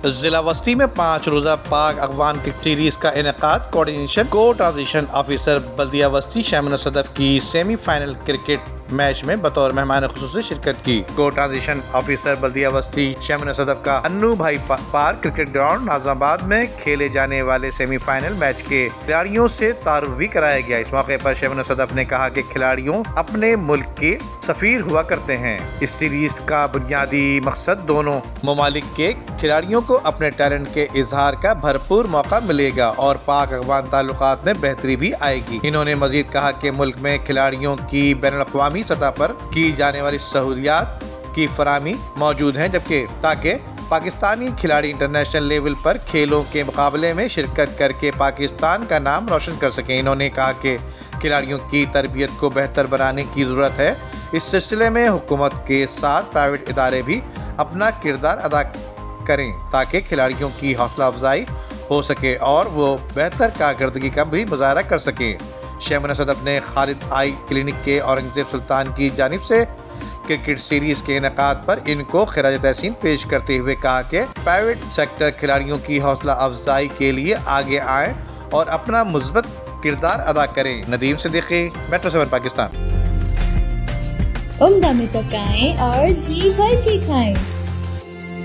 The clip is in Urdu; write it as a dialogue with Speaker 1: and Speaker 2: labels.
Speaker 1: ضلع وسطی میں 5 روزہ پاک افغان کرکٹ سیریز کا انعقاد، کوآرڈینیشن کو ٹرانزیشن آفیسر بلدیہ وسطی شیمن صدف کی سیمی فائنل کرکٹ میچ میں بطور مہمان خصوصی شرکت کی۔ کو ٹرانزیشن آفیسر بلدیہ وسطی شیمن صدف کا انو بھائی پارک کرکٹ گراؤنڈ ناظم آباد میں کھیلے جانے والے سیمی فائنل میچ کے کھلاڑیوں سے تعارف بھی کرایا گیا۔ اس موقع پر شیمن صدف نے کہا کہ کھلاڑیوں اپنے ملک کے سفیر ہوا کرتے ہیں۔ اس سیریز کا بنیادی مقصد دونوں ممالک کے کھلاڑیوں کو اپنے ٹیلنٹ کے اظہار کا بھرپور موقع ملے گا اور پاک افغان تعلقات میں بہتری بھی آئے گی۔ انہوں نے مزید کہا کہ ملک میں کھلاڑیوں کی بین الاقوامی سطح پر کی جانے والی سہولیات کی فراہمی موجود ہیں، جبکہ تاکہ پاکستانی کھلاڑی انٹرنیشنل لیول پر کھیلوں کے مقابلے میں شرکت کر کے پاکستان کا نام روشن کر سکیں۔ انہوں نے کہا کہ کھلاڑیوں کی تربیت کو بہتر بنانے کی ضرورت ہے۔ اس سلسلے میں حکومت کے ساتھ پرائیویٹ ادارے بھی اپنا کردار ادا کریں تاکہ کھلاڑیوں کی حوصلہ افزائی ہو سکے اور وہ بہتر کارکردگی کا بھی مظاہرہ کر سکیں۔ شیمن صدف نے خالد آئی کلینک کے اورنگزیب سلطان کی جانب سے کرکٹ سیریز کے انعقاد پر ان کو خراج تحسین پیش کرتے ہوئے کہا کہ پرائیویٹ سیکٹر کھلاڑیوں کی حوصلہ افزائی کے لیے آگے آئیں اور اپنا مثبت کردار ادا کریں۔ ندیم صدیقی، میٹرو 7 پاکستان۔
Speaker 2: عمدہ میں پکائیں اور جی بھر کے کھائیں۔